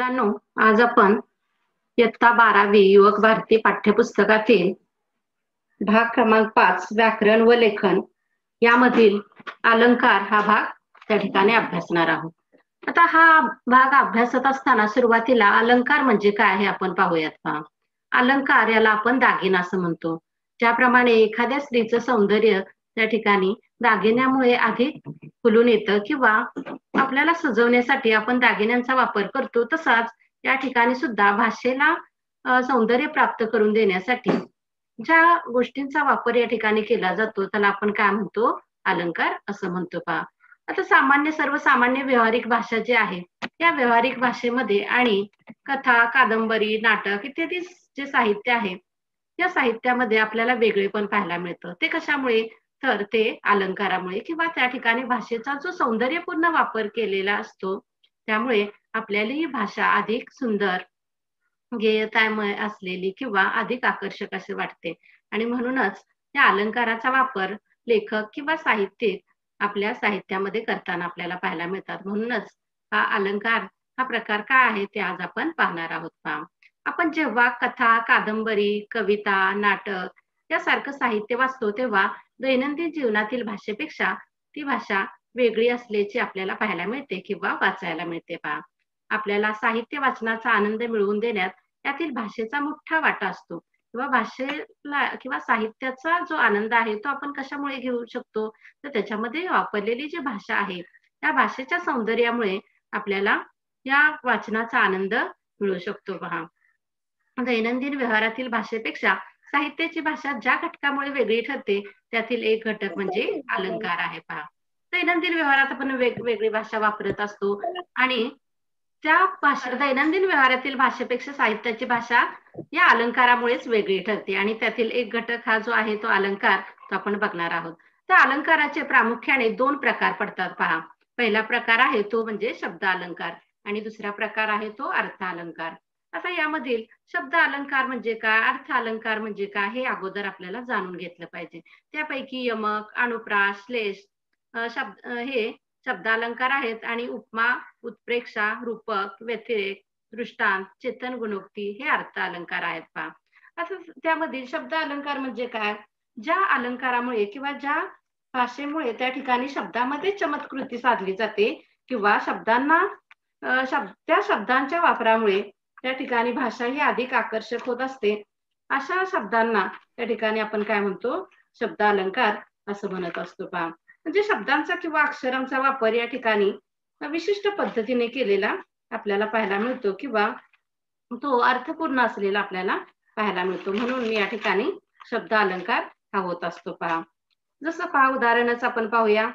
मुलांनो, आज आपण इयत्ता 12वी युवक भारती पाठ्यपुस्तकातील भाग क्रमांक 5 व्याकरण व लेखन यामधील अलंकार हा भाग त्या ठिकाणी अभ्यासणार आहोत. आता हा भाग अभ्यासत असताना सुरुवातीला अलंकार म्हणजे काय हे आपण पाहूयात पहा. अलंकार याला आपण दागिना असं म्हणतो. ज्याप्रमाणे एखाद्या स्त्रीचं सौंदर्य त्या ठिकाणी दागिन्यामुळे अधिक खुलून येतं किंवा आपल्याला सजवण्यासाठी आपण दागिन्यांचा वापर करतो, तसाच या ठिकाणी सुद्धा भाषेला सौंदर्य प्राप्त करून देण्यासाठी ज्या गोष्टींचा वापर या ठिकाणी केला जातो त्याला आपण काय म्हणतो, अलंकार असं म्हणतो पहा. आता सर्वसामान्य व्यावहारिक भाषा जी आहे या व्यावहारिक भाषेमध्ये आणि कथा, कादंबरी, नाटक इत्यादी जे साहित्य आहे या साहित्यामध्ये आपल्याला वेगळेपण पाहायला मिळतं. ते कशामुळे? तर ते अलंकारामुळे किंवा त्या ठिकाणी भाषेचा जो सौंदर्यपूर्ण वापर केलेला असतो त्यामुळे आपल्याला ही भाषा अधिक सुंदर, गेयतामय असलेली किंवा अधिक आकर्षक असे वाटते. आणि म्हणूनच या अलंकाराचा वापर लेखक किंवा साहित्यिक आपल्या साहित्यामध्ये करताना आपल्याला पाहायला मिळतात. म्हणूनच हा अलंकार हा प्रकार काय आहे ते आज आपण पाहणार आहोत पहा. आपण जेव्हा कथा, कादंबरी, कविता, नाटक यासारखं साहित्य वाचतो तेव्हा दैनंदिन जीवनातील भाषेपेक्षा ती भाषा वेगळी असल्याची आपल्याला पाहायला मिळते किंवा वाचायला मिळते पहा. आपल्याला साहित्य वाचनाचा आनंद मिळवून देण्यात यातील भाषेचा मोठा वाटा असतो किंवा भाषेला किंवा साहित्याचा जो आनंद आहे तो आपण कशामुळे घेऊ शकतो, तर त्याच्यामध्ये वापरलेली जी भाषा आहे त्या भाषेच्या सौंदर्यामुळे आपल्याला या वाचनाचा आनंद मिळू शकतो पहा. दैनंदिन व्यवहारातील भाषेपेक्षा साहित्याची भाषा ज्या घटकामुळे वेगळी ठरते त्यातील एक घटक म्हणजे अलंकार आहे पहा. दैनंदिन व्यवहारात आपण वेगवेगळी भाषा वापरत असतो आणि त्या भाषा दैनंदिन व्यवहारातील भाषेपेक्षा साहित्याची भाषा या अलंकारामुळेच वेगळी ठरते आणि त्यातील एक घटक हा जो आहे तो अलंकार तो आपण बघणार आहोत. त्या अलंकाराचे प्रामुख्याने 2 प्रकार पडतात पहा. पहिला प्रकार आहे तो म्हणजे शब्द अलंकार आणि दुसरा प्रकार आहे तो अर्थ अलंकार. आता यामधील शब्द अलंकार म्हणजे काय, अर्थ अलंकार म्हणजे काय हे अगोदर आपल्याला जाणून घेतलं पाहिजे. त्यापैकी यमक, अनुप्रास, श्लेष हे शब्दालंकार आहेत आणि उपमा, उत्प्रेक्षा, रूपक, व्यतिरेक, दृष्टांत, चेतन, गुणोक्ती हे अर्थ अलंकार आहेत पहा. आता त्यामध्ये शब्द अलंकार म्हणजे काय, ज्या अलंकारामुळे किंवा ज्या भाषेमुळे त्या ठिकाणी शब्दामध्ये चमत्कृती साधली जाते किंवा त्या शब्दांच्या वापरामुळे त्या ठिकाणी भाषा ही अधिक आकर्षक होत असते, अशा शब्दांना त्या ठिकाणी आपण काय म्हणतो, शब्द अलंकार असं म्हणत असतो पहा. म्हणजे शब्दांचा किंवा अक्षरांचा वापर या ठिकाणी विशिष्ट पद्धतीने केलेला आपल्याला पाहायला मिळतो किंवा तो अर्थपूर्ण असलेला आपल्याला पाहायला मिळतो. म्हणून या ठिकाणी शब्द अलंकार हा होत असतो पहा. जसं पहा उदाहरणच आपण पाहूया.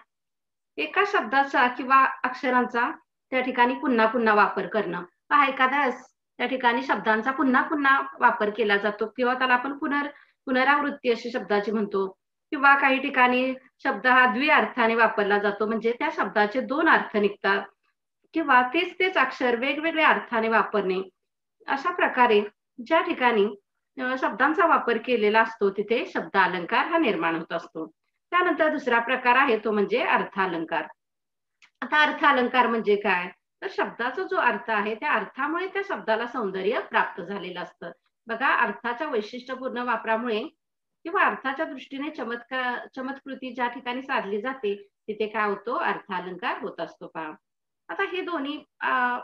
एका शब्दाचा किंवा अक्षरांचा त्या ठिकाणी पुन्हा पुन्हा वापर करणं पहा. एखाद्या त्या ठिकाणी शब्दांचा पुन्हा पुन्हा वापर केला जातो किंवा त्याला आपण पुनरावृत्ती अशी शब्दाची म्हणतो किंवा काही ठिकाणी शब्द हा द्विअर्थाने वापरला जातो, म्हणजे त्या शब्दाचे 2 अर्थ निघतात किंवा तेच अक्षर वेगवेगळ्या अर्थाने वापरणे. अशा प्रकारे ज्या ठिकाणी शब्दांचा वापर केलेला असतो तिथे शब्द अलंकार हा निर्माण होत असतो. त्यानंतर दुसरा प्रकार आहे तो म्हणजे अर्थ अलंकार. आता अर्थ अलंकार म्हणजे काय, तर शब्दाचा जो अर्थ आहे त्या अर्थामुळे त्या शब्दाला सौंदर्य प्राप्त झालेलं असतं. बघा, अर्थाच्या वैशिष्ट्यपूर्ण वापरामुळे किंवा अर्थाच्या दृष्टीने चमत्कृती ज्या ठिकाणी साधली जाते तिथे काय होतो, अर्थ अलंकार होत असतो पहा. आता हे दोन्ही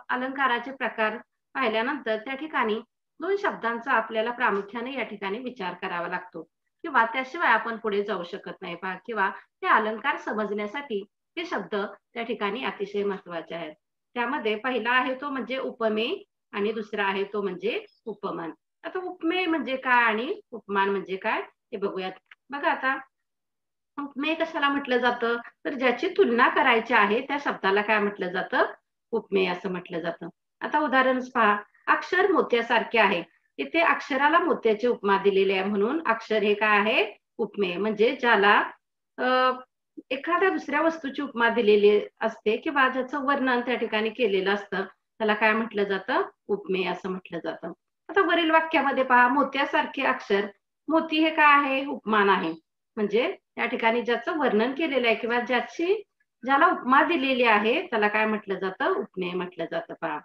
अलंकाराचे प्रकार पाहिल्यानंतर त्या ठिकाणी 2 शब्दांचा आपल्याला प्रामुख्याने या ठिकाणी विचार करावा लागतो किंवा त्याशिवाय आपण पुढे जाऊ शकत नाही पहा. किंवा हे अलंकार समजण्यासाठी हे शब्द त्या ठिकाणी अतिशय महत्वाचे आहेत. त्यामध्ये पहिला आहे तो म्हणजे उपमेय आणि दुसरा आहे तो म्हणजे उपमान. आता उपमेय म्हणजे काय आणि उपमान म्हणजे काय हे बघूयात. बघा, आता उपमेय कशाला म्हटलं जातं, तर ज्याची तुलना करायची आहे त्या शब्दाला काय म्हटलं जातं, उपमेय असं म्हटलं जातं. आता उदाहरणच पहा. अक्षर मोत्यासारखे आहे, इथे अक्षराला मोत्याची उपमा दिलेली आहे म्हणून अक्षर हे काय आहे, उपमेय. म्हणजे ज्याला एखाद्या दुसऱ्या वस्तूची उपमा दिलेली असते किंवा ज्याचं वर्णन त्या ठिकाणी केलेलं असतं त्याला काय म्हटलं जातं, उपमेय असं म्हटलं जातं. आता वरील वाक्यामध्ये पहा, मोत्यासारखे अक्षर, मोती हे काय आहे, उपमान आहे. म्हणजे त्या ठिकाणी ज्याचं वर्णन केलेलं आहे किंवा ज्याला उपमा दिलेली आहे त्याला काय म्हटलं जातं, उपमेय म्हटलं जातं पहा.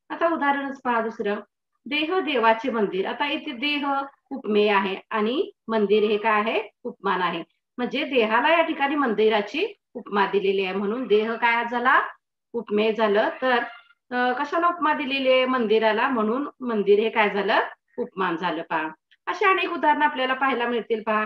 आता उदाहरणच पहा दुसरं, देह देवाचे मंदिर. आता इथे देह उपमेय आहे आणि मंदिर हे काय आहे, उपमान आहे. म्हणजे देहाला या ठिकाणी मंदिराची उपमा दिलेली आहे, म्हणून देह काय झाला, उपमेय झालं. तर कशाला उपमा दिलेली आहे, मंदिराला, म्हणून मंदिर हे काय झालं, उपमान झालं. पहा अशी अनेक उदाहरणं आपल्याला पाहायला मिळतील. पहा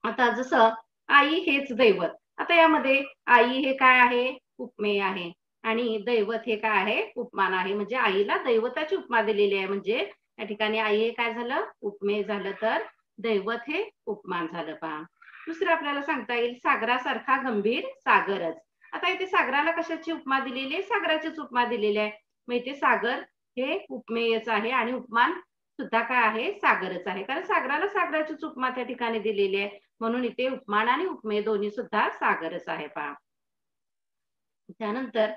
आता जसं आई हेच दैवत. आता यामध्ये आई हे काय आहे, उपमेय आहे आणि दैवत हे काय आहे, उपमान आहे. म्हणजे आईला दैवताची उपमा दिलेली आहे, म्हणजे या ठिकाणी आई हे काय झालं, उपमेय झालं. तर दैवत हे उपमान झालं. पहा दुसरं आपल्याला सांगता येईल, सागरासारखा गंभीर सागरच. आता इथे सागराला कशाची उपमा दिलेली आहे, सागराचीच उपमा दिलेली आहे. मग इथे सागर हे उपमेयच आहे आणि उपमान सुद्धा काय आहे, सागरच आहे. कारण सागराला सागराचीच उपमा त्या ठिकाणी दिलेली आहे, म्हणून इथे उपमान आणि उपमेय दोन्ही सुद्धा सागरच आहे. पहा त्यानंतर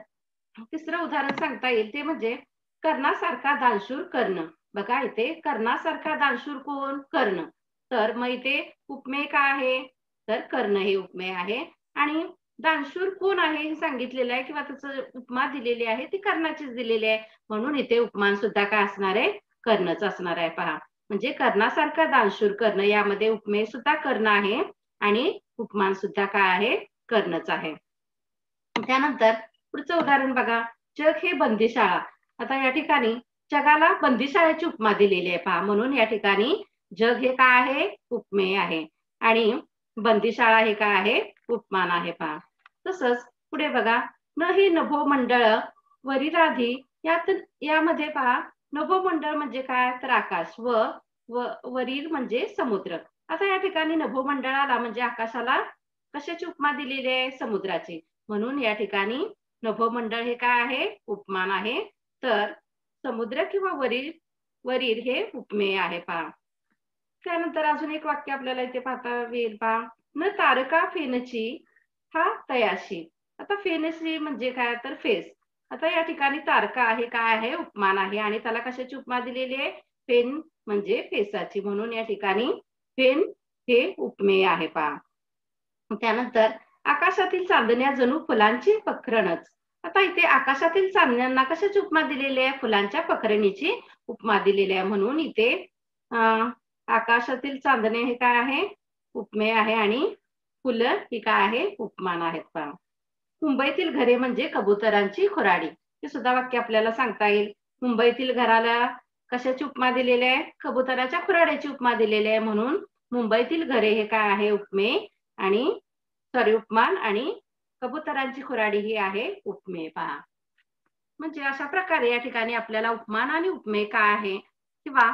तिसरं उदाहरण सांगता येईल ते म्हणजे कर्णासारखा दानशूर कर्ण. बघा इथे कर्णासारखा दानशूर कोण, कर्ण. तर मग इथे उपमेय काय आहे, तर कर्ण हे उपमेय आहे आणि दानशूर कोण आहे हे सांगितलेलं आहे किंवा त्याचं उपमा दिलेली आहे ती कर्णाचीच दिलेली आहे, म्हणून इथे उपमान सुद्धा काय असणार आहे, कर्णच असणार आहे. पहा म्हणजे कर्णासारखा दानशूर कर्ण, यामध्ये उपमेय सुद्धा कर्ण आहे आणि उपमान सुद्धा काय आहे, कर्णच आहे. त्यानंतर पुढचं उदाहरण बघा, जग हे बंदीशाळा. आता या ठिकाणी जगाला बंदीशाळेची उपमा दिलेली आहे. पहा म्हणून या ठिकाणी जग हे काय आहे, उपमेय आहे आणि बंदीशाळा हे काय आहे, उपमान आहे. पहा तसंच पुढे बघा, न ही नभोमंडळ वरिराधी. यामध्ये पहा नभोमंडळ म्हणजे काय, तर आकाश व वरील म्हणजे समुद्र. आता या ठिकाणी नभोमंडळाला म्हणजे आकाशाला कशाची उपमा दिलेली आहे, समुद्राची, म्हणून या ठिकाणी नभोमंडळ हे काय आहे, उपमान आहे. तर समुद्र किंवा वरील वरील हे उपमेय आहे. पहा त्यानंतर अजून एक वाक्य आपल्याला इथे पाहता येईल. पहा न तारका फेनची हा तयाशी. आता फेनची म्हणजे काय, तर फेस. आता या ठिकाणी तारका आहे काय आहे, उपमान आहे आणि त्याला कशाची उपमा दिलेली आहे, फेन म्हणजे फेसाची, म्हणून या ठिकाणी फेन हे उपमेय आहे. पहा त्यानंतर आकाशातील चांदण्या जणू फुलांची पखरणच. आता इथे आकाशातील चांदण्यांना कशाची उपमा दिलेली आहे, फुलांच्या पखरणीची उपमा दिलेली आहे, म्हणून इथे आकाशातील चांदणे हे काय आहे, उपमेय आहे आणि फुलं ही काय आहे, उपमान आहेत. पहा मुंबईतील घरे म्हणजे कबुतरांची खुराडी. हे सुद्धा वाक्य आपल्याला सांगता येईल. मुंबईतील घराला कशाची उपमा दिलेली आहे, कबुतराच्या खुराड्याची उपमा दिलेली आहे, म्हणून मुंबईतील घरे हे काय आहे, उपमेय आणि उपमान आणि कबुतरांची खुराडी ही आहे उपमेय. पहा म्हणजे अशा प्रकारे या ठिकाणी आपल्याला उपमान आणि उपमेय काय आहे किंवा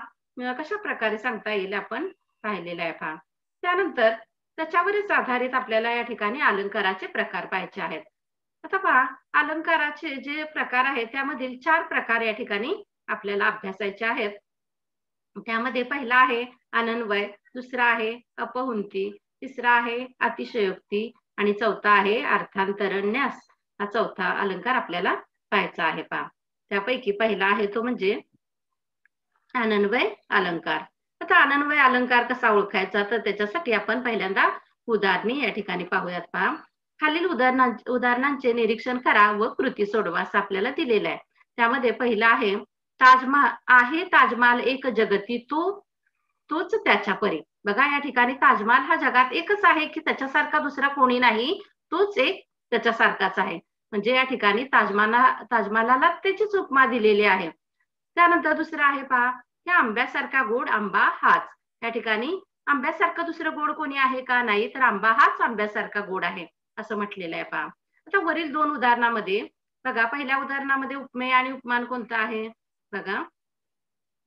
कशा प्रकारे सांगता येईल आपण पाहिलेलं आहे. पहा त्यानंतर त्याच्यावरच आधारित आपल्याला या ठिकाणी अलंकाराचे प्रकार पाहायचे आहेत. आता पहा अलंकाराचे जे प्रकार आहेत त्यामधील 4 प्रकार या ठिकाणी आपल्याला अभ्यासायचे आहेत. त्यामध्ये पहिला आहे अनन्वय, दुसरा आहे अपहुंती, तिसरा आहे अतिशयोक्ती आणि चौथा आहे अर्थांतरन्यास. हा चौथा अलंकार आपल्याला पाहायचा आहे. पहा त्यापैकी पहिला आहे तो म्हणजे अनन्वय अलंकार. आता अनन्वय अलंकार कसा ओळखायचा, तर त्याच्यासाठी आपण पहिल्यांदा उदाहरणे या ठिकाणी पाहूयात. पहा खालील उदाहरणांचे निरीक्षण करा व कृती सोडवा असं आपल्याला दिलेलं आहे. त्यामध्ये पहिला आहे ताजमहाल आहे, ताजमहाल एक जगती तोच त्याच्या परी. बघा या ठिकाणी ताजमहाल हा जगात एकच आहे की त्याच्यासारखा दुसरा कोणी नाही, तोच एक त्याच्यासारखाच आहे. म्हणजे या ठिकाणी ताजमहालाला त्याचीच उपमा दिलेली आहे. त्यानंतर दुसरं आहे पहा, त्या आंब्यासारखा गोड आंबा हाच. या ठिकाणी आंब्यासारखं दुसरं गोड कोणी आहे का, नाही, तर आंबा हाच आंब्यासारखा गोड आहे असं म्हटलेलं आहे. पहा आता वरील 2 उदाहरणामध्ये बघा, पहिल्या उदाहरणामध्ये उपमेय आणि उपमान कोणतं आहे बघा,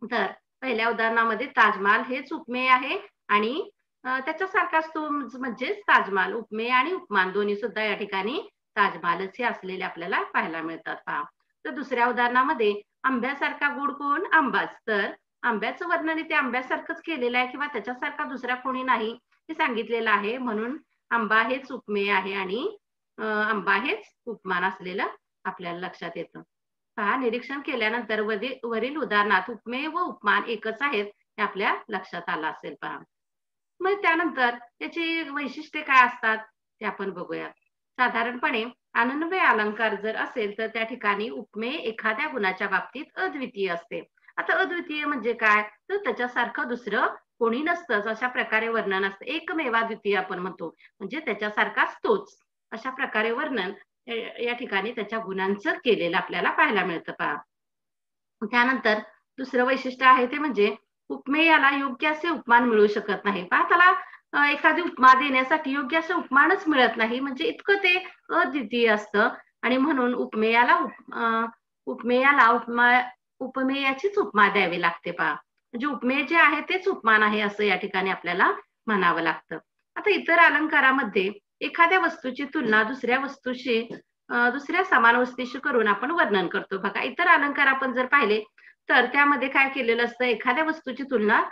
तर पहिल्या उदाहरणामध्ये ताजमहाल हेच उपमेय आहे आणि त्याच्यासारखाच तो म्हणजेच ताजमहाल, उपमेय आणि उपमान दोन्ही सुद्धा या ठिकाणी ताजमहालच हे असलेले आपल्याला पाहायला मिळतात. पहा तर दुसऱ्या उदाहरणामध्ये आंब्यासारखा गोड कोण, आंबाच. तर आंब्याचं वर्णन इथे आंब्यासारखंच केलेलं आहे किंवा त्याच्यासारखा दुसरा कोणी नाही हे सांगितलेलं आहे, म्हणून आंबा हेच उपमेय आहे आणि आंबा हेच उपमान असलेलं आपल्याला लक्षात येतं. पहा निरीक्षण केल्यानंतर वरील उदाहरणात उपमेय व उपमान एकच आहेत हे आपल्या लक्षात आलं असेल. पहा मग त्यानंतर त्याची वैशिष्ट्ये काय असतात ते आपण बघूया. साधारणपणे अनन्वय अलंकार जर असेल तर त्या ठिकाणी उपमेय एखाद्या गुणाच्या बाबतीत अद्वितीय असते. आता अद्वितीय म्हणजे काय, तर त्याच्यासारखं दुसरं कोणी नसतंच अशा प्रकारे वर्णन असतं. एकमेवाद्वितीय आपण म्हणतो, म्हणजे त्याच्यासारखाच तोच, अशा प्रकारे वर्णन या ठिकाणी त्याच्या गुणांचं केलेलं आपल्याला पाहायला मिळतं पहा. त्यानंतर दुसरं वैशिष्ट्य आहे ते म्हणजे उपमेयाला योग्य असे उपमान मिळू शकत नाही. पहा त्याला एखादी उपमा देण्यासाठी योग्य असं उपमानच मिळत नाही, म्हणजे इतकं ते अद्वितीय असतं. आणि म्हणून उपमेयाला उपमेयाचीच उपमा द्यावी लागते पहा. म्हणजे उपमेय जे आहे तेच उपमान आहे असं या ठिकाणी आपल्याला म्हणावं लागतं. आता इतर अलंकारामध्ये एखाद्या वस्तूची तुलना दुसऱ्या वस्तूशी दुसऱ्या समान वस्तूशी करून आपण वर्णन करतो. बघा इतर अलंकार आपण जर पाहिले तर त्यामध्ये काय केलेलं असतं, एखाद्या वस्तूची तुलना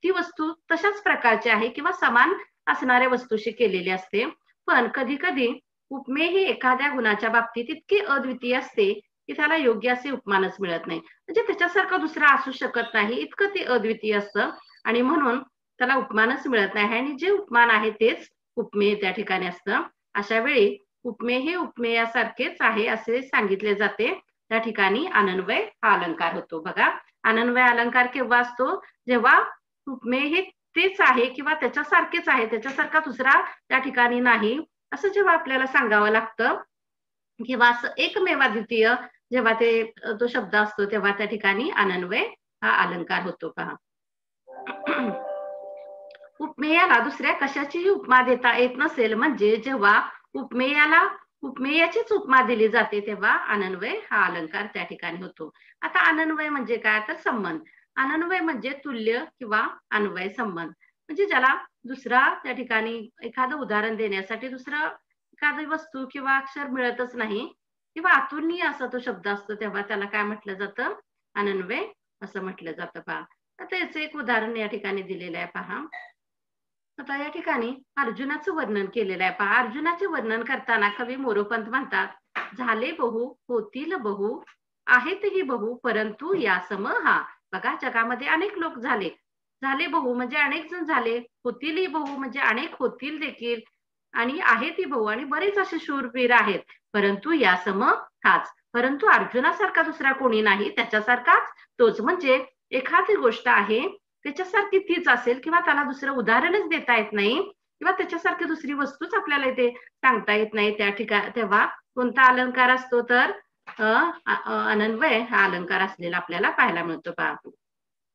ती वस्तू तशाच प्रकारची आहे किंवा समान असणाऱ्या वस्तूशी केलेली असते. पण कधी कधी उपमेय ही एखाद्या गुणाच्या बाबतीत इतकी अद्वितीय असते की त्याला योग्य असे उपमानच मिळत नाही, म्हणजे त्याच्यासारखं दुसरा असू शकत नाही, इतकं ते अद्वितीय असतं. आणि म्हणून त्याला उपमानच मिळत नाही आणि जे उपमान आहे तेच उपमेय त्या ठिकाणी असतं. अशा वेळी उपमेय हे उपमेयासारखेच आहे असे सांगितले जाते. त्या ठिकाणी अनन्वय हा अलंकार होतो. बघा अनन्वय अलंकार केव्हा असतो, जेव्हा उपमेय हे तेच आहे किंवा त्याच्यासारखेच आहे, त्याच्यासारखा दुसरा त्या ठिकाणी नाही असं जेव्हा आपल्याला सांगावं लागतं किंवा असं एकमेवाद्वितीय जेव्हा तो शब्द असतो तेव्हा त्या ठिकाणी अनन्वय हा अलंकार होतो पहा. उपमेयाला दुसऱ्या कशाचीही उपमा देता येत नसेल, म्हणजे जेव्हा उपमेयाला उपमेयाचीच उपमा दिली जाते तेव्हा अनन्वय हा अलंकार त्या ठिकाणी होतो. आता अनन्वय म्हणजे काय, तर संबंध. अनन्वय म्हणजे तुल्य किंवा अन्वय संबंध, म्हणजे ज्याला दुसरा त्या ठिकाणी एखादं उदाहरण देण्यासाठी दुसरं एखादी वस्तू किंवा अक्षर मिळतच नाही किंवा अतुलनीय असा तो शब्द असतो तेव्हा त्याला काय म्हटलं जातं, अनन्वय असं म्हटलं जातं पहा. आता याचं एक उदाहरण या ठिकाणी दिलेलं आहे पहा. आता या ठिकाणी अर्जुनाचं वर्णन केलेलं आहे पहा. अर्जुनाचे वर्णन करताना कवी मोरोपंत म्हणतात, झाले बहु होतील बहु आहेतही बहु परंतु या सम हा. बघा जगामध्ये अनेक लोक झाले, झाले बहु म्हणजे अनेक जण झाले, होतीलही बहु म्हणजे अनेक होतील देखील, आणि आहेतही बहु आणि बरेच असे शूरवीर आहेत, परंतु या सम हाच. परंतु अर्जुनासारखा दुसरा कोणी नाही, त्याच्यासारखाच तोच. म्हणजे एखादी गोष्ट आहे त्याच्यासारखी तीच असेल किंवा त्याला दुसरं उदाहरणच देता येत नाही किंवा त्याच्यासारखी दुसरी वस्तूच आपल्याला इथे सांगता येत नाही त्या ठिकाणी, तेव्हा कोणता अलंकार असतो, तर अनन्वय हा अलंकार असलेला आपल्याला पाहायला मिळतो पहा.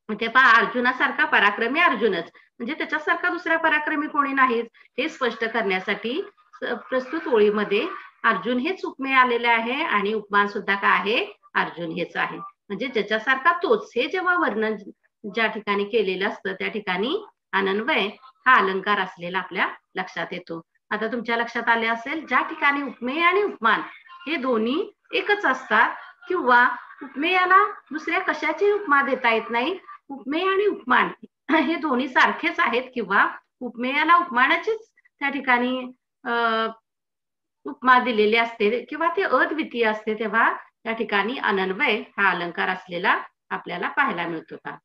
ते पहा अर्जुनासारखा पराक्रमी अर्जुनच, म्हणजे त्याच्यासारखा दुसरा पराक्रमी कोणी नाहीच हे स्पष्ट करण्यासाठी प्रस्तुत ओळीमध्ये अर्जुन हेच उपमेय आलेले आहे आणि उपमान सुद्धा काय आहे, अर्जुन हेच आहे. म्हणजे ज्याच्यासारखा तोच हे जेव्हा वर्णन ज्या ठिकाणी केलेलं असतं त्या ठिकाणी अनन्वय हा अलंकार असलेला आपल्या लक्षात येतो. आता तुमच्या लक्षात आले असेल, ज्या ठिकाणी उपमेय आणि उपमान हे दोन्ही एकच असतात किंवा उपमेयाला दुसऱ्या कशाची उपमा देता येत नाही, उपमेय आणि उपमान हे दोन्ही सारखेच आहेत किंवा उपमेयाला उपमानाचीच त्या ठिकाणी उपमा दिलेली असते किंवा ते अद्वितीय असते, तेव्हा त्या ठिकाणी अनन्वय हा अलंकार असलेला आपल्याला पाहायला मिळतो का.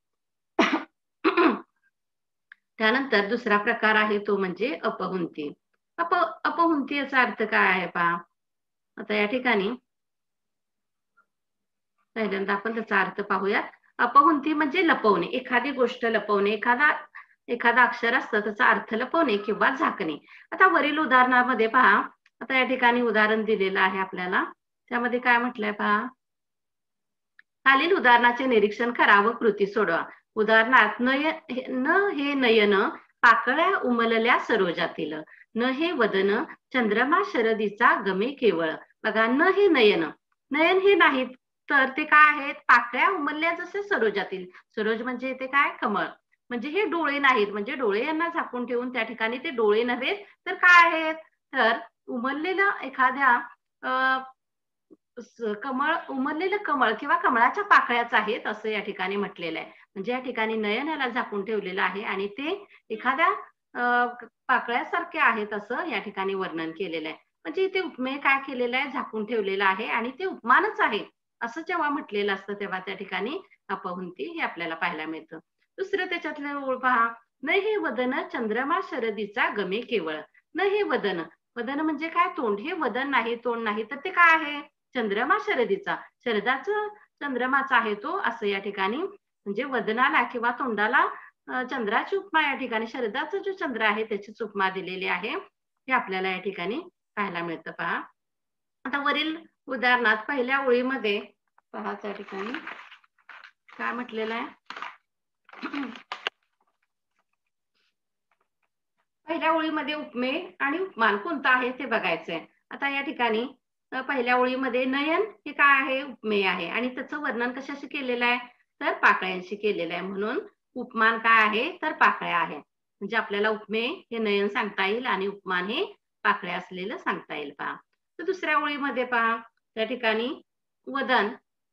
त्यानंतर दुसरा प्रकार आहे तो म्हणजे अपहुंती. अपहुंती याचा अर्थ काय आहे पहा. आता या ठिकाणी पहिल्यांदा आपण त्याचा अर्थ पाहूयात. अपहुंती म्हणजे लपवणे, एखादी गोष्ट लपवणे, एखादा अक्षर असतं त्याचा अर्थ लपवणे किंवा झाकणे. आता वरील उदाहरणामध्ये पहा, आता या ठिकाणी उदाहरण दिलेलं आहे आपल्याला, त्यामध्ये काय म्हटलंय पहा. खालील उदाहरणाचे निरीक्षण करा व कृती सोडवा. उदाहरणार्थ न हे नयन पाकळ्या उमलल्या सरोजातील, न हे वदन चंद्रमा शरदीचा गमे केवळ. बघा न हे नयन, नयन हे नाहीत तर ते काय आहेत, पाकळ्या उमलल्या जसे सरोजातील. सरोज म्हणजे ते काय, कमळ. म्हणजे हे डोळे नाहीत, म्हणजे डोळे यांना झाकून ठेवून त्या ठिकाणी ते डोळे नव्हेत तर काय आहेत, तर उमललेलं एखाद्या कमळ, उमललेलं कमळ किंवा कमळाच्या पाकळ्याच आहेत असं या ठिकाणी म्हटलेलं आहे. म्हणजे या ठिकाणी नयन याला झाकून ठेवलेलं आहे आणि ते एखाद्या पाकळ्यासारखे आहेत असं या ठिकाणी वर्णन केलेलं आहे. म्हणजे इथे उपमेय काय केलेलं आहे, झाकून ठेवलेलं आहे आणि ते उपमानच आहे असं जेव्हा म्हटलेलं असतं तेव्हा त्या ठिकाणी अपहुंती हे आपल्याला पाहायला मिळतं. दुसरं त्याच्यातलं ओळ पहा, न हे वदन चंद्रमा शरदीचा गमे केवळ. न हे वदन वदन म्हणजे काय? तोंड. हे वदन नाही, तोंड नाही, तर ते काय आहे? चंद्रमा शरदीचा. शरदाचं चंद्रमाचा आहे तो, असं या ठिकाणी म्हणजे वदनाला किंवा तोंडाला चंद्राची उपमा या ठिकाणी, शरदाचा जो चंद्र आहे त्याची उपमा दिलेली आहे, हे आपल्याला या ठिकाणी पाहायला मिळतं. पहा आता वरील उदाहरणात पहिल्या ओळीमध्ये पहा, त्या ठिकाणी काय म्हटलेलं आहे? पहिल्या ओळीमध्ये उपमेय आणि उपमान कोणतं आहे ते बघायचंय. आता या ठिकाणी पहिल्या ओळीमध्ये नयन हे काय आहे? उपमेय आहे आणि त्याचं वर्णन कशाशी केलेलं आहे? तर पाकळ्यांशी केलेलं आहे. म्हणून उपमान काय आहे? तर पाकळ्या आहे. म्हणजे आपल्याला उपमेय हे नयन सांगता येईल आणि उपमान हे पाकळ्या असलेलं सांगता येईल. पहा तर दुसऱ्या ओळीमध्ये पहा, त्या ठिकाणी वदन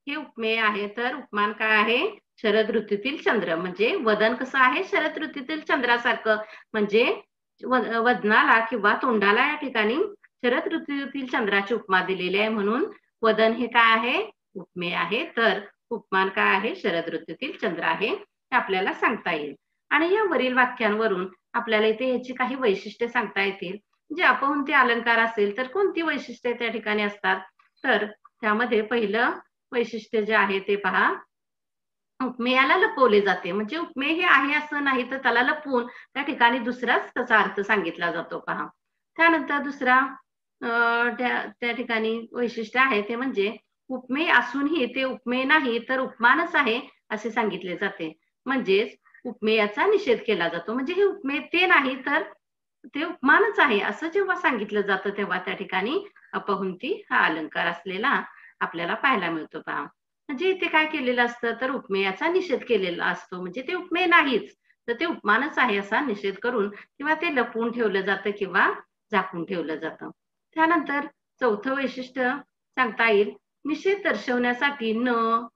हे उपमेय आहे, तर उपमान काय आहे? शरद ऋतूतील चंद्र. म्हणजे वदन कसं आहे? शरद ऋतूतील चंद्रासारखं. म्हणजे वदनाला किंवा तोंडाला या ठिकाणी शरद ऋतूतील चंद्राची उपमा दिलेली आहे, म्हणून वदन हे काय आहे? उपमेय आहे. तर उपमान काय आहे? शरद ऋतूतील चंद्र आहे, हे आपल्याला सांगता येईल. आणि या वरील वाक्यांवरून आपल्याला इथे याची काही वैशिष्ट्ये सांगता येतील. जे अपहुंती अलंकार असेल तर कोणती वैशिष्ट्ये त्या ठिकाणी असतात? तर त्यामध्ये पहिलं वैशिष्ट्य जे आहे ते पहा, उपमेयाला लपवले जाते. म्हणजे उपमेय हे आहे असं नाही, तर त्याला लपवून त्या ठिकाणी दुसराच त्याचा अर्थ सांगितला जातो. पहा त्यानंतर दुसरा त्या ठिकाणी वैशिष्ट्य आहे ते म्हणजे उपमेय असूनही ते उपमेय नाही तर उपमानच आहे असे सांगितले जाते. म्हणजेच उपमेयाचा निषेध केला जातो. म्हणजे हे उपमेय ते नाही तर ते उपमानच आहे असं जेव्हा सांगितलं जातं, तेव्हा त्या ठिकाणी अपहुंती हा अलंकार असलेला आपल्याला पाहायला मिळतो. पहा म्हणजे इथे काय केलेलं असतं, तर उपमेयाचा निषेध केलेला असतो. म्हणजे ते उपमेय नाहीच, तर ते उपमानच आहे असा निषेध करून किंवा ते लपवून ठेवलं जातं किंवा झाकून ठेवलं जातं. त्यानंतर चौथं वैशिष्ट्य सांगता येईल, निषेध दर्शवण्यासाठी न,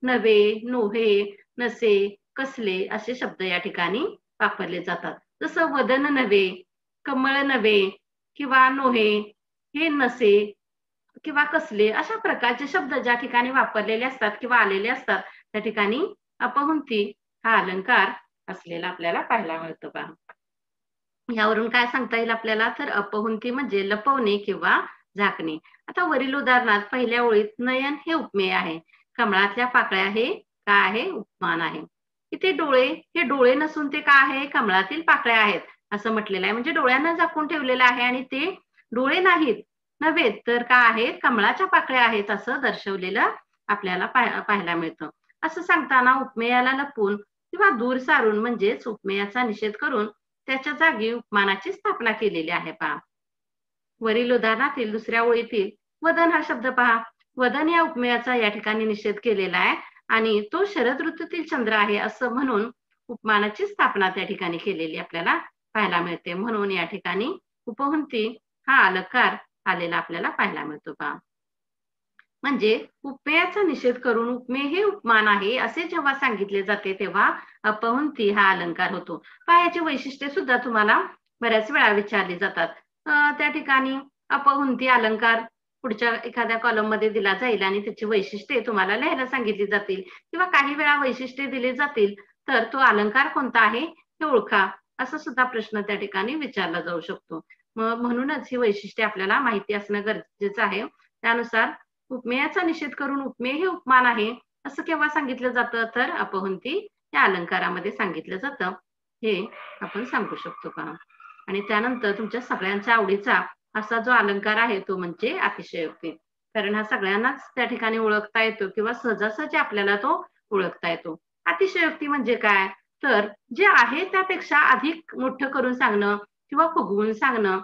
नव्हे, नोहे, नसे, कसले असे शब्द या ठिकाणी वापरले जातात. जसं वदन नव्हे, कमळ नव्हे किंवा नोहे, हे नसे किंवा कसले अशा प्रकारचे शब्द ज्या ठिकाणी वापरलेले असतात किंवा आलेले असतात, त्या ठिकाणी अपहुंती हा अलंकार असलेला आपल्याला पाहायला मिळतो. पहा यावरून काय सांगता येईल आपल्याला, तर अपहुंती म्हणजे लपवणे किंवा झाकणे. आता वरील उदाहरणात पहिल्या ओळीत नयन हे उपमेय आहे, कमळातल्या पाकळ्या हे काय आहे? उपमान आहे. इथे डोळे हे डोळे नसून ते काय आहे? कमळातील पाकळ्या आहेत असं म्हटलेलं आहे. म्हणजे डोळ्यांना झाकून ठेवलेलं आहे आणि ते डोळे नाहीत, नव्हे तर काय आहेत? कमळाच्या पाकळ्या आहेत असं दर्शवलेलं आपल्याला पाहायला मिळतं. असं सांगताना उपमेयाला लपवून किंवा दूर सारून म्हणजेच उपमेयाचा निषेध करून त्याच्या जागी उपमानाची स्थापना केलेली आहे. पहा वरील उदाहरणातील दुसऱ्या ओळीतील वदन हा शब्द पहा, वदन या उपमेयाचा या ठिकाणी निषेध केलेला आहे आणि तो शरद ऋतूतील चंद्र आहे असं म्हणून उपमानाची स्थापना त्या ठिकाणी केलेली आपल्याला पाहायला मिळते. म्हणून या ठिकाणी उपहुंती हा अलंकार आलेला आपल्याला पाहायला मिळतो. पहा म्हणजे उपमेयाचा निषेध करून उपमेय हे उपमान आहे असे जेव्हा सांगितले जाते, तेव्हा अपहुंती हा अलंकार होतो. पहा याची वैशिष्ट्ये सुद्धा तुम्हाला बऱ्याच वेळा विचारली जातात. त्या ठिकाणी अपहुंती अलंकार पुढच्या एखाद्या कॉलम मध्ये दिला जाईल आणि त्याची वैशिष्ट्ये तुम्हाला लिहायला सांगितली जातील किंवा काही वेळा वैशिष्ट्ये दिली जातील, तर तो अलंकार कोणता आहे हे ओळखा, असा सुद्धा प्रश्न त्या ठिकाणी विचारला जाऊ शकतो. म्हणूनच ही वैशिष्ट्ये आपल्याला माहिती असणं गरजेचं आहे. त्यानुसार उपमेयाचा निषेध करून उपमेय हे उपमान आहे असं केव्हा सांगितलं जातं, तर अपहुंती या अलंकारामध्ये सांगितलं जातं, हे आपण सांगू शकतो. पहा आणि त्यानंतर तुमच्या सगळ्यांच्या आवडीचा असा जो अलंकार आहे तो म्हणजे अतिशयोक्ती. कारण हा सगळ्यांनाच त्या ठिकाणी ओळखता येतो किंवा सहजासहजी आपल्याला तो ओळखता येतो. अतिशयोक्ती म्हणजे काय, तर जे आहे त्यापेक्षा अधिक मोठं करून सांगणं किंवा फुगवून सांगणं,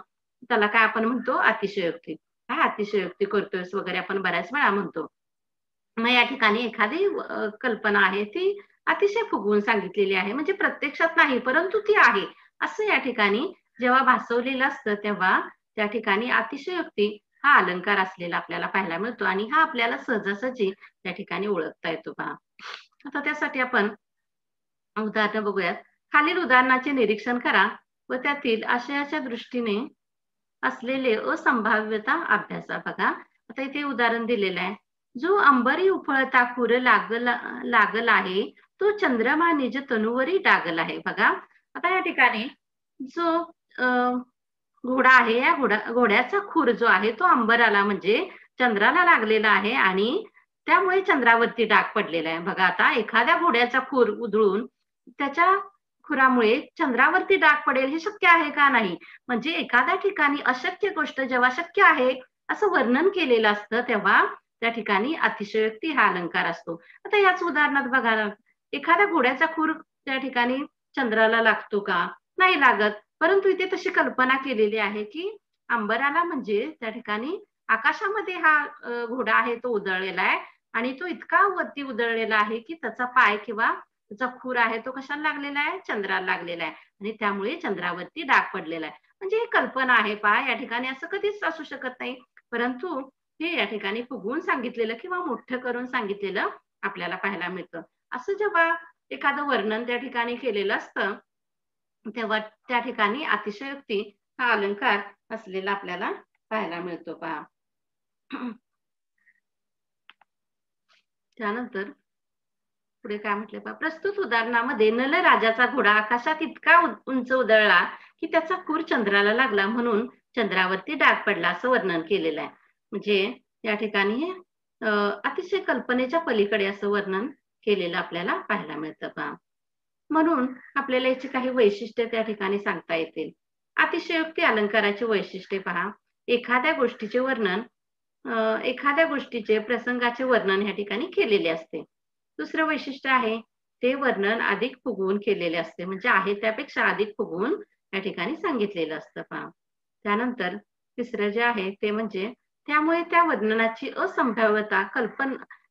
त्याला काय आपण म्हणतो? अतिशयोक्ती. काय अतिशयोक्ती करतोयस वगैरे आपण बऱ्याच वेळा म्हणतो. मग या ठिकाणी एखादी कल्पना आहे ती अतिशय फुगवून सांगितलेली आहे, म्हणजे प्रत्यक्षात नाही परंतु ती आहे असं या ठिकाणी जेव्हा भासवलेलं असतं, तेव्हा त्या ठिकाणी अतिशयोक्ती हा अलंकार असलेला आपल्याला पाहायला मिळतो आणि हा आपल्याला सहजासहजी त्या ठिकाणी ओळखता येतो. पहा आता त्यासाठी आपण उदाहरण बघूयात. खालील उदाहरणाचे निरीक्षण करा व त्यातील आशयाच्या दृष्टीने असलेले असंभाव्यता अभ्यासा. बघा आता इथे उदाहरण दिलेलं आहे, जो अंबरी उफळता खुर लागल आहे, तो चंद्रमा निज तनुवरी डागल आहे. बघा आता या ठिकाणी जो घोडा आहे, या घोड्याचा खूर जो आहे तो अंबराला म्हणजे चंद्राला लागलेला आहे आणि त्यामुळे चंद्रावरती डाग पडलेला आहे. बघा आता एखाद्या घोड्याचा खूर उधळून त्याच्या खुरामुळे चंद्रावरती डाग पडेल हे शक्य आहे का? नाही. म्हणजे एखाद्या ठिकाणी अशक्य गोष्ट जेव्हा शक्य आहे असं वर्णन केलेलं असतं तेव्हा त्या ठिकाणी अतिशयोक्ती हा अलंकार असतो. आता याच उदाहरणात बघा ना, एखाद्या घोड्याचा खूर त्या ठिकाणी चंद्राला लागतो का? नाही लागत. परंतु इथे तशी कल्पना केलेली आहे की अंबराला म्हणजे त्या ठिकाणी आकाशामध्ये हा घोडा आहे तो उधळलेला आहे आणि तो इतका वरती उधळलेला आहे की त्याचा पाय किंवा त्याचा खूर आहे तो कशाला लागलेला आहे? चंद्राला लागलेला आहे आणि त्यामुळे चंद्रावरती डाग पडलेला आहे. म्हणजे ही कल्पना आहे पहा, या ठिकाणी असं कधीच असू शकत नाही. परंतु हे या ठिकाणी फुगवून सांगितलेलं किंवा मोठं करून सांगितलेलं आपल्याला पाहायला मिळतं. असं जेव्हा एखादं वर्णन त्या ठिकाणी केलेलं असतं तेव्हा त्या ठिकाणी अतिशयोक्ती हा अलंकार असलेला आपल्याला पाहायला मिळतो पहा. त्यानंतर पुढे काय म्हटले पहा, प्रस्तुत उदाहरणामध्ये नल राजाचा घोडा आकाशात इतका उंच उधळला की त्याचा खूर चंद्राला लागला म्हणून चंद्रावरती डाग पडला असं वर्णन केलेलं आहे. म्हणजे या ठिकाणी अतिशय कल्पनेच्या पलीकडे असं वर्णन केलेलं आपल्याला पाहायला मिळतं पहा. म्हणून आपल्याला याची काही वैशिष्ट्ये त्या ठिकाणी सांगता येतील. अतिशयोक्ती अलंकाराची वैशिष्ट्ये पहा. एखाद्या गोष्टीचे वर्णन एखाद्या गोष्टीचे प्रसंगाचे वर्णन या ठिकाणी केलेले असते. दुसरं वैशिष्ट्य आहे ते वर्णन अधिक फुगवून केलेले असते, म्हणजे आहे त्यापेक्षा अधिक फुगवून या ठिकाणी सांगितलेलं असतं पहा. त्यानंतर तिसरं जे आहे ते म्हणजे त्यामुळे त्या वर्णनाची असंभाव्यता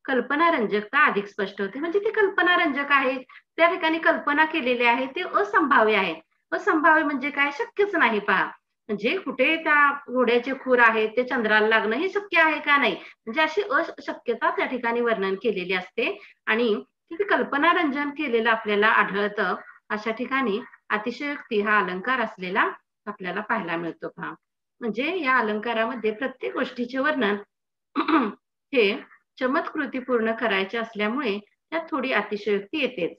कल्पनारंजकता अधिक स्पष्ट होते. म्हणजे ती कल्पनारंजक आहे, त्या ठिकाणी कल्पना केलेली आहे ते असंभाव्य आहे. असंभाव्य म्हणजे काय? शक्यच नाही पहा. म्हणजे कुठे त्या घोड्याचे खूर आहे ते चंद्राला लागणं हे शक्य आहे का? नाही. म्हणजे अशी अशक्यता त्या ठिकाणी वर्णन केलेली असते आणि तिथे कल्पनारंजन केलेलं आपल्याला आढळतं. अशा ठिकाणी अतिशयोक्ती हा अलंकार असलेला आपल्याला पाहायला मिळतो पहा. म्हणजे या अलंकारामध्ये प्रत्येक गोष्टीचे वर्णन हे चमत्कृती पूर्ण करायचे असल्यामुळे त्यात थोडी अतिशयोक्ती येतेच.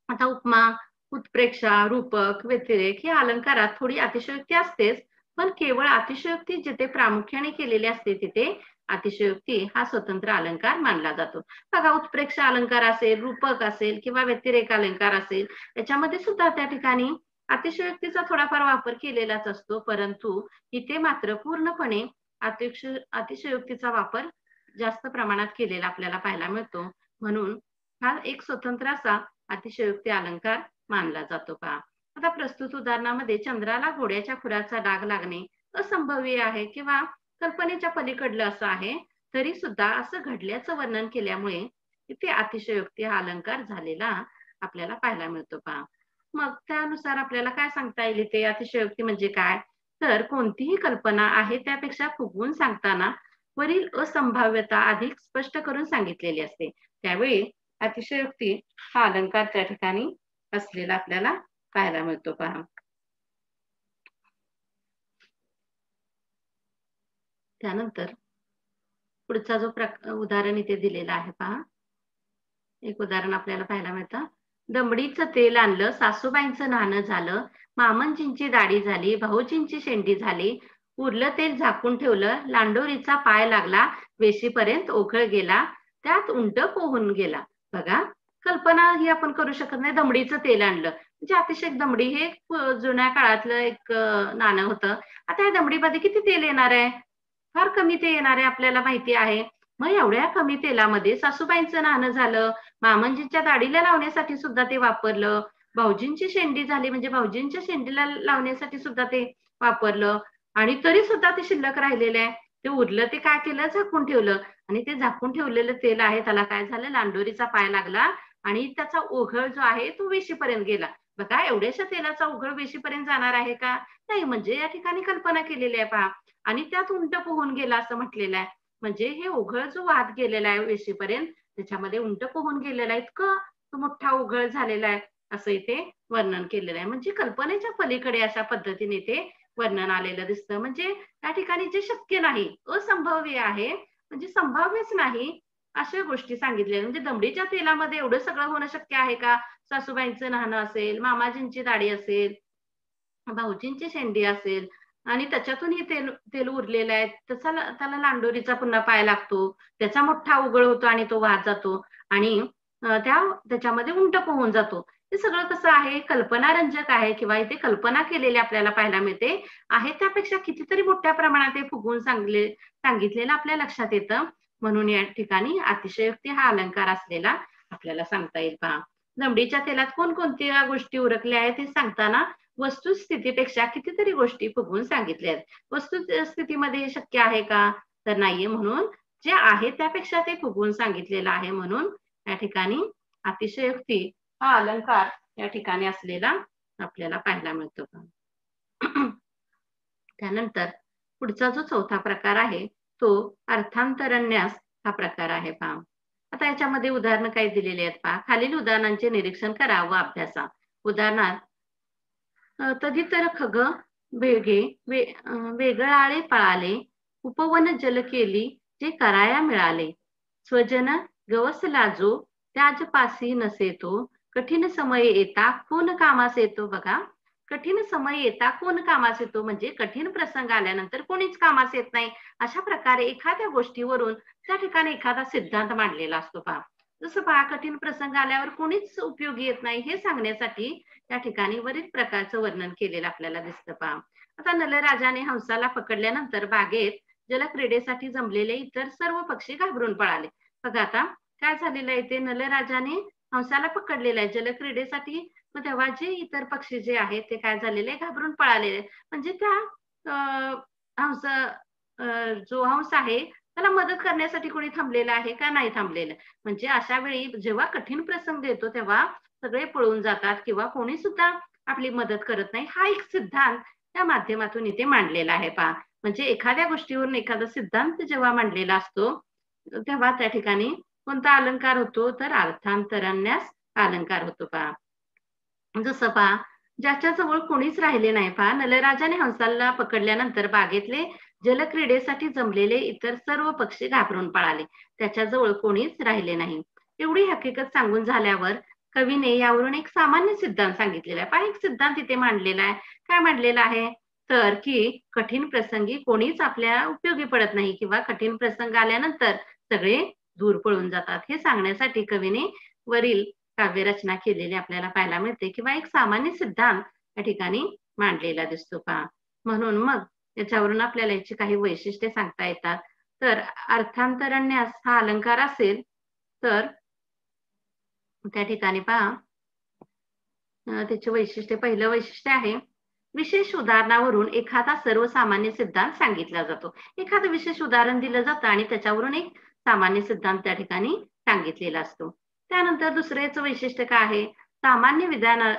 आता उपमा, उत्प्रेक्षा, रूपक, व्यतिरेक या अलंकारात थोडी अतिशयोक्ती असतेच, पण केवळ अतिशयोक्ती जिथे प्रामुख्याने केलेली असते तिथे अतिशयोक्ती हा स्वतंत्र अलंकार मानला जातो. बघा उत्प्रेक्षा अलंकार असेल, रूपक असेल किंवा व्यतिरेक अलंकार असेल, याच्यामध्ये सुद्धा त्या ठिकाणी अतिशयोक्तीचा थोडाफार वापर केलेलाच असतो, परंतु इथे मात्र पूर्णपणे अतिशयोक्तीचा वापर जास्त प्रमाणात केलेला आपल्याला पाहायला मिळतो. म्हणून हा एक स्वतंत्र असा अतिशयोक्ती अलंकार मानला जातो पहा. आता प्रस्तुत उदाहरणामध्ये चंद्राला घोड्याच्या खुराचा डाग लागणे असंभव्य आहे किंवा कल्पनेच्या पलीकडलं असं आहे, तरी सुद्धा असं घडल्याचं वर्णन केल्यामुळे इथे अतिशयोक्ती हा अलंकार झालेला आपल्याला पाहायला मिळतो पहा. मग त्यानुसार आपल्याला काय सांगता येईल इथे अतिशयोक्ती म्हणजे काय? तर कोणतीही कल्पना आहे त्यापेक्षा फुगवून सांगताना वरील असंभाव्यता अधिक स्पष्ट करून सांगितलेली असते. त्यावेळी अतिशयोक्ती हा अलंकार त्या ठिकाणी असलेला आपल्याला पाहायला मिळतो पहा. त्यानंतर पुढचा जो उदाहरण इथे दिलेला आहे पहा. एक उदाहरण आपल्याला पाहायला मिळतं. दमडीचं तेल आणलं, सासूबाईंचं नाणं झालं, मामंजींची दाढी झाली, भाऊजींची शेंडी झाली, उरलं तेल झाकून ठेवलं, लांडोरीचा पाय लागला, वेशीपर्यंत ओघळ गेला, त्यात उंट पोहून गेला. बघा, कल्पना ही आपण करू शकत नाही. दमडीचं तेल आणलं म्हणजे अतिशय दमडी हे जुन्या काळातलं एक नाणं होतं. आता या दमडीमध्ये किती तेल येणार आहे? फार कमी ते येणार आहे आपल्याला माहिती आहे. मग एवढ्या कमी तेलामध्ये सासूबाईंचं नाणं झालं, मामांजींच्या दाढीला लावण्यासाठी सुद्धा ते वापरलं, भाऊजींची शेंडी झाली म्हणजे भाऊजींच्या शेंडीला लावण्यासाठी सुद्धा ते वापरलं आणि तरी सुद्धा ते शिल्लक राहिलेलं आहे. ते उरलं ते काय केलं? झाकून ठेवलं आणि ते झाकून ठेवलेलं तेल आहे त्याला काय झालं? लांडोरीचा पाय लागला आणि त्याचा ओघळ जो आहे तो वेशीपर्यंत गेला. बघा एवढ्याशा तेलाचा ओघळ वेशीपर्यंत जाणार आहे का? नाही. म्हणजे या ठिकाणी कल्पना केलेली आहे पहा. आणि त्यात उंट पोहून गेला असं म्हटलेलं आहे. म्हणजे हे ओघळ जो वाहत गेलेला आहे वेशीपर्यंत त्याच्यामध्ये उंट पोहून गेलेला आहे, इतकं तो मोठा ओघळ झालेला आहे असं इथे वर्णन केलेलं आहे. म्हणजे कल्पनेच्या पलीकडे अशा पद्धतीने ते वर्णन आलेलं दिसतं. म्हणजे त्या ठिकाणी जे शक्य नाही, असंभव्य आहे म्हणजे संभाव्यच नाही अशा गोष्टी सांगितलेल्या. म्हणजे दमडीच्या तेलामध्ये एवढं सगळं होणं शक्य आहे का? सासूबाईंचं नाणं असेल, मामाजींची दाढी असेल, भाऊजींची शेंडी असेल, आणि त्याच्यातूनही तेल तेल उरलेलं आहे. त्याला लांडोरीचा पुन्हा पाय लागतो. त्याचा मोठा उगळ होतो आणि तो वाहत जातो आणि त्याच्यामध्ये उंट पोहून जातो. हे सगळं कसं आहे, कल्पनारंजक आहे किंवा इथे कल्पना केलेली आपल्याला पाहायला मिळते. आहे त्यापेक्षा कितीतरी मोठ्या प्रमाणात ते फुगवून सांगितलेलं आपल्या लक्षात येतं. म्हणून या ठिकाणी अतिशयोक्ती हा अलंकार असलेला आपल्याला सांगता येईल पहा. दमडीच्या तेलात कोणकोणत्या गोष्टी उरकल्या आहेत हे सांगताना वस्तुस्थितीपेक्षा कितीतरी गोष्टी फुगवून सांगितल्या आहेत. वस्तुस्थितीमध्ये शक्य आहे का? तर नाहीये. म्हणून जे आहे त्यापेक्षा ते फुगवून सांगितलेलं आहे. म्हणून या ठिकाणी अतिशयोक्ती हा अलंकार या ठिकाणी असलेला आपल्याला पाहायला मिळतो. त्यानंतर पुढचा जो चौथा प्रकार आहे तो अर्थांतरन्यास हा प्रकार आहे पहा. आता याच्यामध्ये उदाहरणं काही दिलेली आहेत पहा. खालील उदाहरणांचे निरीक्षण करा व अभ्यासा. उदाहरणार्थ तदितर खग वेगळाळे पळाले, उपवन जल केली जे कराया मिळाले. स्वजन गवस लाजो त्याज पासी नसे तो, कठीण समय येता कोण कामास येतो. बघा, कठीण समय येता कोण कामास येतो म्हणजे कठीण प्रसंग आल्यानंतर कोणीच कामास येत नाही. अशा प्रकारे एखाद्या गोष्टीवरून त्या ठिकाणी एखादा सिद्धांत मांडलेला असतो पहा. जसं पहा, कठीण प्रसंग आल्यावर कोणीच उपयोगी येत नाही हे सांगण्यासाठी त्या ठिकाणी वरील प्रकारचं वर्णन केलेलं आपल्याला दिसतं पहा. आता नलराजाने हंसाला पकडल्यानंतर बागेत जलक्रीडेसाठी जमलेले इतर सर्व पक्षी घाबरून पळाले. बघा आता काय झालेलं आहे, ते नलराजाने हंसाला पकडलेलं आहे जलक्रीडेसाठी. मग तेव्हा जे इतर पक्षी जे आहेत ते काय झालेले, घाबरून पळालेले. म्हणजे त्या हंस जो हंस आहे त्याला मदत करण्यासाठी कोणी थांबलेलं आहे का? नाही थांबलेलं. म्हणजे अशा वेळी जेव्हा कठीण प्रसंग येतो तेव्हा सगळे पळून जातात किंवा कोणी सुद्धा आपली मदत करत नाही. हा एक सिद्धांत त्या माध्यमातून इथे मांडलेला आहे पहा. म्हणजे एखाद्या गोष्टीवरून एखादा सिद्धांत जेव्हा मांडलेला असतो तेव्हा त्या ठिकाणी कोणता अलंकार होतो, तर अर्थांतरन्यास अलंकार होतो पहा. जसं पहा, ज्याच्या जवळ कोणीच राहिले नाही पहा. नलराजाने हंसाला पकडल्यानंतर बागेतले जलक्रीडेसाठी जमलेले इतर सर्व पक्षी घाबरून पळाले. त्याच्याजवळ कोणीच राहिले नाही. एवढी हकीकत सांगून झाल्यावर कवीने यावरून एक सामान्य सिद्धांत सांगितलेला आहे. पहा, एक सिद्धांत इथे मांडलेला आहे. काय मांडलेला आहे, तर की कठीण प्रसंगी कोणीच आपल्या उपयोगी पडत नाही किंवा कठीण प्रसंग आल्यानंतर सगळे दूर पळून जातात. हे सांगण्यासाठी कवीने वरील काव्यरचना केलेली आपल्याला पाहायला मिळते किंवा एक सामान्य सिद्धांत या ठिकाणी मांडलेला दिसतो पहा. म्हणून मग याच्यावरून आपल्याला याची काही वैशिष्ट्ये सांगता येतात. तर अर्थांतरन्यास हा अलंकार असेल तर त्या ठिकाणी पहा, त्याचे वैशिष्ट्य, पहिलं वैशिष्ट्य आहे विशेष उदाहरणावरून एखादा सर्वसामान्य सिद्धांत सांगितला जातो. एखादं विशेष उदाहरण दिलं जातं आणि त्याच्यावरून एक सामान्य सिद्धांत त्या ठिकाणी सांगितलेला असतो. त्यानंतर दुसऱ्याचं वैशिष्ट्य काय आहे, सामान्य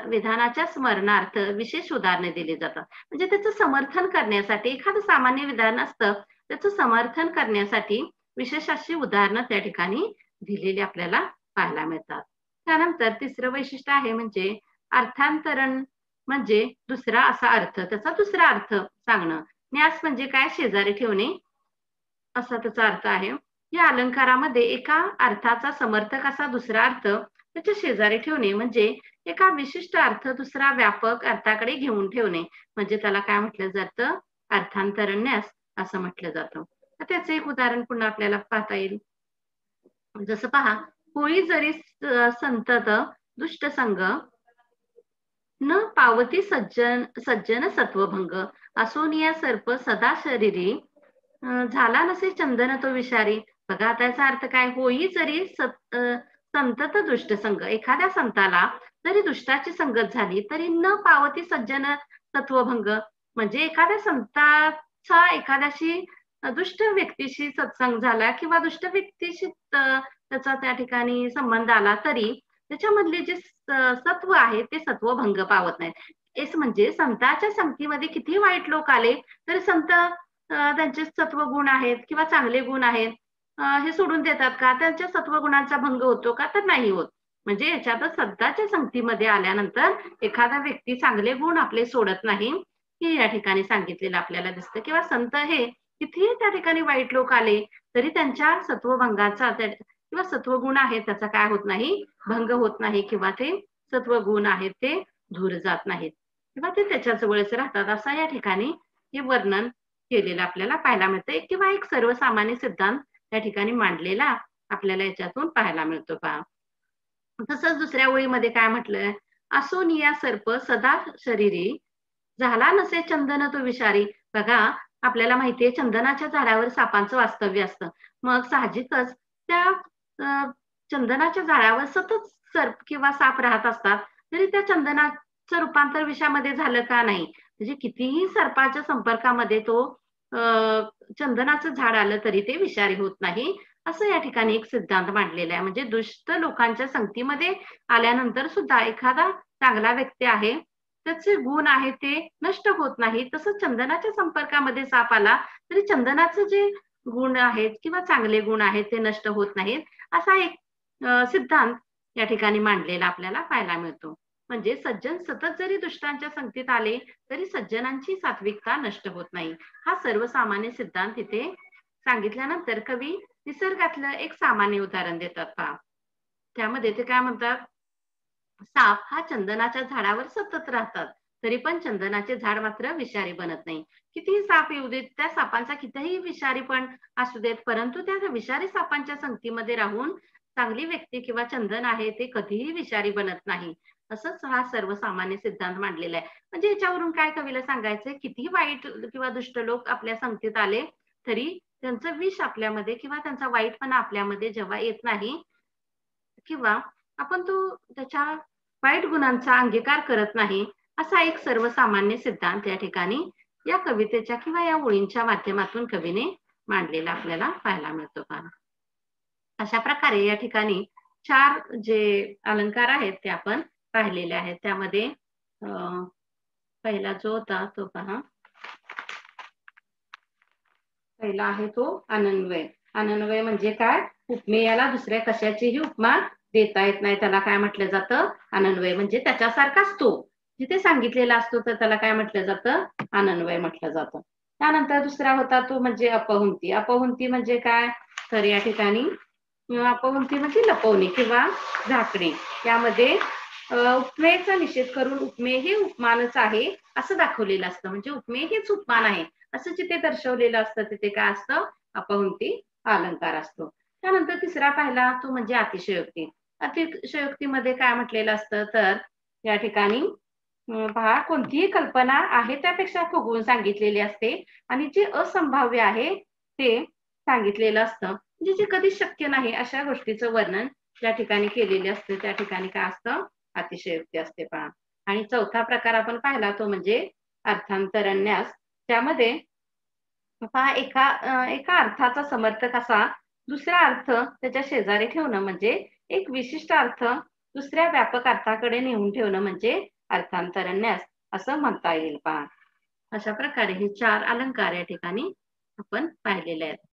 विधानाच्या स्मरणार्थ विशेष उदाहरणे दिली जातात. म्हणजे त्याचं समर्थन करण्यासाठी एखादं सामान्य विधान असतं त्याचं समर्थन करण्यासाठी विशेष अशी उदाहरणं त्या ठिकाणी दिलेली आपल्याला पाहायला मिळतात. त्यानंतर तिसरं वैशिष्ट्य आहे म्हणजे अर्थांतरण म्हणजे दुसरा असा अर्थ, त्याचा दुसरा अर्थ सांगणं. न्यास म्हणजे काय, शेजारी ठेवणे असा त्याचा अर्थ आहे. या अलंकारामध्ये एका अर्थाचा समर्थक असा दुसरा अर्थ त्याच्या शेजारी ठेवणे म्हणजे एका विशिष्ट अर्थ दुसरा व्यापक अर्थाकडे घेऊन ठेवणे म्हणजे त्याला काय म्हटलं जातं, अर्थांतरन्यास असं म्हटलं जातं. तर त्याचं एक उदाहरण पुन्हा आपल्याला पाहता येईल. जसं पहा, होळी जरी संतत दुष्ट संग न पावती सज्जन सत्वभंग, असोनिया सर्प सदा शरीरी झाला नसे चंदन तो विषारी. बघा त्याचा अर्थ काय, होई जरी संतत दुष्ट संग, एखाद्या संताला जरी दुष्टाची संगत झाली तरी न पावती सज्जन सत्वभंग म्हणजे एखाद्या संताचा एखाद्याशी दुष्ट व्यक्तीशी सत्संग झाला किंवा दुष्ट व्यक्तीशी त्याचा त्या ठिकाणी संबंध आला तरी त्याच्यामधले जे सत्व आहे ते सत्वभंग पावत नाहीत. एस म्हणजे संतांच्या संगतीमध्ये किती वाईट लोक आले तर संत त्यांचे सत्वगुण आहेत किंवा चांगले गुण आहेत हे सोडून देतात का, त्यांच्या सत्वगुणांचा भंग होतो का, तर नाही होत. म्हणजे याच्यातच संतांच्या संगतीमध्ये आल्यानंतर एखादा व्यक्ती चांगले गुण आपले सोडत नाही हे या ठिकाणी सांगितलेलं आपल्याला दिसतं. किंवा संत हे कितीही त्या ठिकाणी वाईट लोक आले तरी त्यांच्या सत्वभंगाचा किंवा सत्वगुण आहे त्याचा काय होत नाही, भंग होत नाही किंवा ते सत्वगुण आहेत ते दूर जात नाहीत किंवा ते त्याच्याजवळच राहतात असा या ठिकाणी हे वर्णन केलेलं आपल्याला पाहायला मिळतं किंवा एक सर्वसामान्य सिद्धांत त्या ठिकाणी मांडलेला आपल्याला याच्यातून पाहायला मिळतो पहा. तसंच दुसऱ्या ओळीमध्ये काय म्हटलंय, असोनिया सर्प सदा शरीरी, झाला नसे चंदन तो विषारी. बघा, आपल्याला माहितीये चंदनाच्या झाडावर सापांचं वास्तव्य असतं. मग साहजिकच त्या चंदनाच्या झाडावर सतत सर्प किंवा साप राहत असतात, तरी त्या चंदनाचं रूपांतर विषामध्ये झालं का नाही? म्हणजे कितीही सर्पाच्या संपर्कामध्ये तो चंदनाचं झाड आलं तरी ते विषारी होत नाही, असं या ठिकाणी एक सिद्धांत मांडलेला आहे. म्हणजे दुष्ट लोकांच्या संगतीमध्ये आल्यानंतर सुद्धा एखादा चांगला व्यक्ती आहे, त्याचे गुण आहे ते नष्ट होत नाही. तसंच चंदनाच्या संपर्कामध्ये साप आला तरी चंदनाचे जे गुण आहेत किंवा चांगले गुण आहेत ते नष्ट होत नाहीत, असा एक सिद्धांत या ठिकाणी मांडलेला आपल्याला पाहायला मिळतो. म्हणजे सज्जन सतत जरी दुष्टांच्या संगतीत आले तरी सज्जनांची सात्विकता नष्ट होत नाही, हा सर्वसामान्य सिद्धांत इथे सांगितल्यानंतर कवी निसर्गातलं एक सामान्य उदाहरण देतात पहा. त्यामध्ये ते काय म्हणतात, साप हा चंदनाच्या झाडावर सतत राहतात, तरी पण चंदनाचे झाड मात्र विषारी बनत नाही. कितीही साप येऊ देत, त्या सापांचा कितीही विषारी पण असू देत, परंतु त्या विषारी सापांच्या संगतीमध्ये राहून चांगली व्यक्ती किंवा चंदन आहे ते कधीही विषारी बनत नाही. असंच हा सर्वसामान्य सिद्धांत मांडलेला आहे. म्हणजे याच्यावरून काय कवीला सांगायचंय, कितीही वाईट किंवा दुष्ट लोक आपल्या संगतीत आले तरी त्यांचं विष आपल्यामध्ये किंवा त्यांचा वाईटपणा आपल्यामध्ये जेव्हा येत नाही किंवा आपण तो त्याच्या वाईट गुणांचा अंगीकार करत नाही, असा एक सर्वसामान्य सिद्धांत या ठिकाणी या कवितेच्या किंवा या ओळींच्या माध्यमातून कवीने मांडलेला आपल्याला पाहायला मिळतो पहा. अशा प्रकारे या ठिकाणी 4 जे अलंकार आहेत ते आपण पाहिलेले आहेत. त्यामध्ये पहिला जो होता तो पहा, पहिला आहे तो अनन्वय. अनन्वय म्हणजे काय, उपमेयाला दुसऱ्या कशाचीही उपमा देता येत नाही, त्याला काय म्हटलं जातं, अनन्वय. म्हणजे त्याच्यासारखाच तो जिथे सांगितलेला असतो तर त्याला काय म्हटलं जातं, अनन्वय म्हटलं जातं. त्यानंतर दुसरा होता तो म्हणजे अपहुंती. अपहुंती म्हणजे काय, तर या ठिकाणी अपहुंती म्हणजे लपवणे किंवा झाकणे. यामध्ये उपमेचा निषेध करून उपमे हे उपमानच आहे असं दाखवलेलं असतं. म्हणजे उपमे हेच उपमान आहे असं जिथे दर्शवलेलं असतं तिथे काय असतं, अपहुंती अलंकार असतो. त्यानंतर तिसरा पाहिला तो म्हणजे अतिशयोक्ती. अतिशयोक्तीमध्ये काय म्हटलेलं असतं, तर या ठिकाणी पहा, कोणतीही कल्पना आहे त्यापेक्षा फुगवून सांगितलेली असते आणि जे असंभाव्य आहे ते सांगितलेलं असतं. म्हणजे जे कधी शक्य नाही अशा गोष्टीचं वर्णन त्या ठिकाणी केलेले असते, त्या ठिकाणी काय असतं, अतिशयोक्ती असते पहा. आणि चौथा प्रकार आपण पाहिला तो म्हणजे अर्थांतरन्यास. त्यामध्ये पहा, एका अर्थाचा समर्थक असा दुसरा अर्थ त्याच्या शेजारी ठेवणं म्हणजे एक विशिष्ट अर्थ दुसऱ्या व्यापक अर्थाकडे नेऊन ठेवणं म्हणजे अर्थांतरन्यास असं म्हणता येईल पहा. अशा प्रकारे हे 4 अलंकार या ठिकाणी आपण पाहिलेले आहेत.